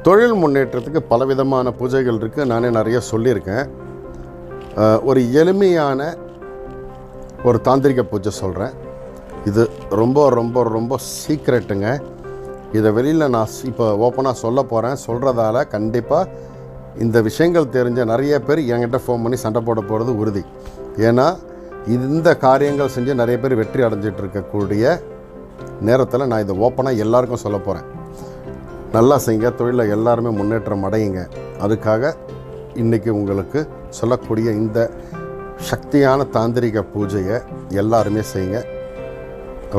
தொழில் முன்னேற்றத்துக்கு பலவிதமான பூஜைகள் இருக்குது. நானே நிறைய சொல்லியிருக்கேன். ஒரு எளிமையான ஒரு தாந்திரிக பூஜை சொல்கிறேன். இது ரொம்ப ரொம்ப ரொம்ப சீக்ரெட்டுங்க. இதை வெளியில் நான் இப்போ ஓப்பனாக சொல்ல போகிறேன். சொல்கிறதால கண்டிப்பாக இந்த விஷயங்கள் தெரிஞ்ச நிறைய பேர் என்கிட்ட ஃபோன் பண்ணி சண்டை போட போகிறது உறுதி. ஏன்னா இந்த காரியங்கள் செஞ்சு நிறைய பேர் வெற்றி அடைஞ்சிட்டு இருக்கக்கூடிய நேரத்தில் நான் இதை ஓப்பனாக எல்லாருக்கும் சொல்ல போகிறேன். நல்லா செய்யுங்க, தொழிலில் எல்லாருமே முன்னேற்றம் அடையுங்க. அதுக்காக இன்றைக்கி உங்களுக்கு சொல்லக்கூடிய இந்த சக்தியான தாந்திரிக பூஜையை எல்லாருமே செய்யுங்க.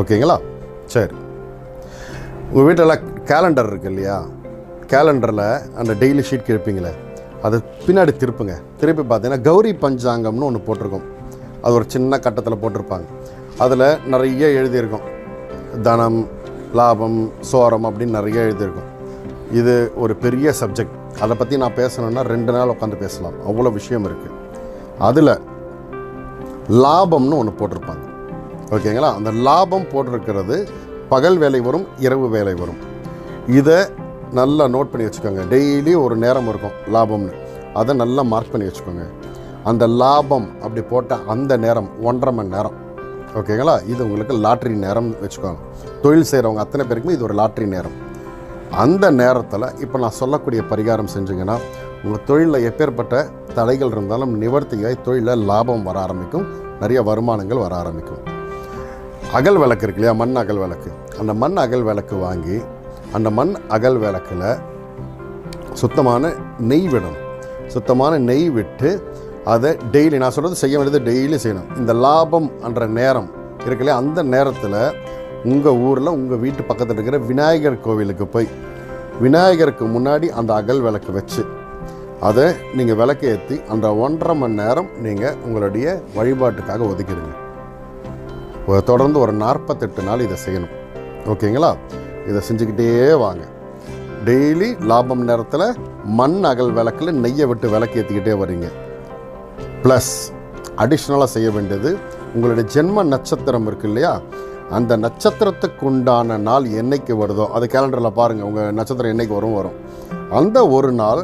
ஓகேங்களா? சரி, உங்கள் வீட்டில் கேலண்டர் இருக்குது இல்லையா? கேலண்டரில் அந்த டெய்லி ஷீட் கிழப்பீங்களே, அது பின்னாடி திருப்புங்க. திருப்பி பார்த்தீங்கன்னா கௌரி பஞ்சாங்கம்னு ஒன்று போட்டிருக்கோம். அது ஒரு சின்ன கட்டத்தில் போட்டிருப்பாங்க. அதில் நிறைய எழுதியிருக்கும். தனம், லாபம், சோரம் அப்படின்னு நிறைய எழுதியிருக்கும். இது ஒரு பெரிய சப்ஜெக்ட். அதை பற்றி நான் பேசணுன்னா 2 நாள் உட்காந்து பேசலாம். அவ்வளோ விஷயம் இருக்குது. அதில் லாபம்னு ஒன்று போட்டிருப்பாங்க. ஓகேங்களா? அந்த லாபம் போட்டிருக்கிறது பகல் வேலை வரும், இரவு வேலை வரும். இதை நல்லா நோட் பண்ணி வச்சுக்கோங்க. டெய்லி ஒரு நேரம் இருக்கும் லாபம்னு, அதை நல்லா மார்க் பண்ணி வச்சுக்கோங்க. அந்த லாபம் அப்படி போட்ட அந்த நேரம் 1.5 மணி நேரம். ஓகேங்களா? இது உங்களுக்கு லாட்ரி நேரம் வச்சுக்கோங்க. தொழில் செய்கிறவங்க அத்தனை பேருக்குமே இது ஒரு லாட்ரி நேரம். அந்த நேரத்தில் இப்போ நான் சொல்லக்கூடிய பரிகாரம் செஞ்சிங்கன்னா உங்கள் தொழிலில் எப்பேற்பட்ட தடைகள் இருந்தாலும் நிவர்த்தியாய் தொழிலில் லாபம் வர ஆரம்பிக்கும், நிறைய வருமானங்கள் வர ஆரம்பிக்கும். அகல் விளக்கு இருக்கு இல்லையா? மண் அகல் விளக்கு. அந்த மண் அகல் விளக்கு வாங்கி அந்த மண் அகல் விளக்கில் சுத்தமான நெய் விடணும். சுத்தமான நெய் விட்டு அதை டெய்லி, நான் சொல்கிறது செய்ய வேண்டியது டெய்லி செய்யணும். இந்த லாபம் என்ற நேரம் இருக்கு இல்லையா? அந்த நேரத்தில் உங்கள் ஊரில் உங்கள் வீட்டு பக்கத்தில் இருக்கிற விநாயகர் கோவிலுக்கு போய் விநாயகருக்கு முன்னாடி அந்த அகல் விளக்கு வச்சு அதை நீங்கள் விளக்கு ஏற்றி அந்த 1.5 மணி நேரம் நீங்கள் உங்களுடைய வழிபாட்டுக்காக ஒதுக்கிடுங்க. தொடர்ந்து ஒரு 48 நாள் இதை செய்யணும். ஓகேங்களா? இதை செஞ்சுக்கிட்டே வாங்க. டெய்லி லாபம் நேரத்தில் மண் அகல் விளக்கில் நெய்யை விட்டு விளக்கு ஏற்றிக்கிட்டே வரீங்க. ப்ளஸ் அடிஷ்னலாக செய்ய வேண்டியது உங்களுடைய ஜென்ம நட்சத்திரம் இருக்கு இல்லையா? அந்த நட்சத்திரத்துக்கு உண்டான நாள் என்னைக்கு வருதோ அது கேலண்டரில் பாருங்கள். உங்கள் நட்சத்திரம் என்னைக்கு வரும். அந்த ஒரு நாள்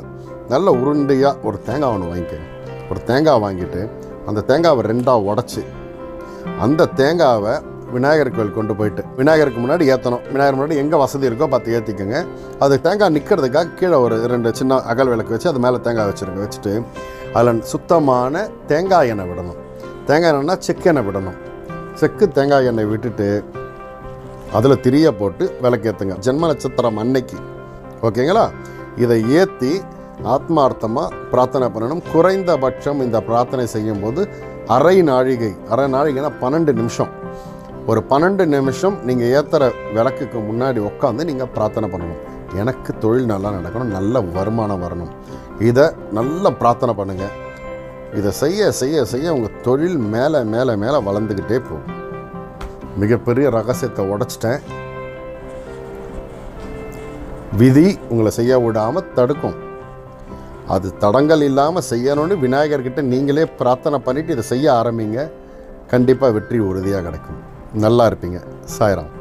நல்ல உருண்டையாக ஒரு தேங்காய் ஒன்று வாங்கிக்கங்க. ஒரு தேங்காய் வாங்கிட்டு அந்த தேங்காவை 2ஆக உடச்சி அந்த தேங்காவை விநாயகர் கோவில் கொண்டு போயிட்டு விநாயகருக்கு முன்னாடி ஏற்றணும். விநாயகர் முன்னாடி எங்கே வசதி இருக்கோ பார்த்து ஏற்றிக்கோங்க. அது தேங்காய் நிற்கிறதுக்காக கீழே ஒரு 2 சின்ன அகல் விளக்கு வச்சு அது மேலே தேங்காய் வச்சுட்டு அதில் சுத்தமான தேங்காய் எண்ணெய் விடணும். தேங்காய் எண்ணெய்னா செக்கு எண்ணெய் விடணும். செக்கு தேங்காய் எண்ணெய் விட்டுட்டு அதில் திரிய போட்டு விளக்கேற்றுங்க ஜென்ம நட்சத்திரம் அன்னைக்கு. ஓகேங்களா? இதை ஏற்றி ஆத்மார்த்தமாக பிரார்த்தனை பண்ணணும். குறைந்தபட்சம் இந்த பிரார்த்தனை செய்யும்போது அரை நாழிகைனா 12 நிமிஷம். ஒரு 12 நிமிஷம் நீங்கள் ஏற்றுற விளக்குக்கு முன்னாடி உட்காந்து நீங்கள் பிரார்த்தனை பண்ணணும். எனக்கு தொழில் நல்லா நடக்கணும், நல்ல வருமானம் வரணும். இதை நல்லா பிரார்த்தனை பண்ணுங்கள். இதை செய்ய செய்ய செய்ய உங்கள் தொழில் மேலே மேலே மேலே வளர்ந்துக்கிட்டே போகும். மிகப்பெரிய ரகசியத்தை உடைச்சிட்டேன். விதி உங்களை செய்ய விடாமல் தடுக்கும். அது தடங்கள் இல்லாமல் செய்யணும்னு விநாயகர்கிட்ட நீங்களே பிரார்த்தனை பண்ணிவிட்டு இதை செய்ய ஆரம்பிங்க. கண்டிப்பாக வெற்றி உறுதியாக கிடைக்கும். நல்லா இருப்பீங்க. சாய்ராம்.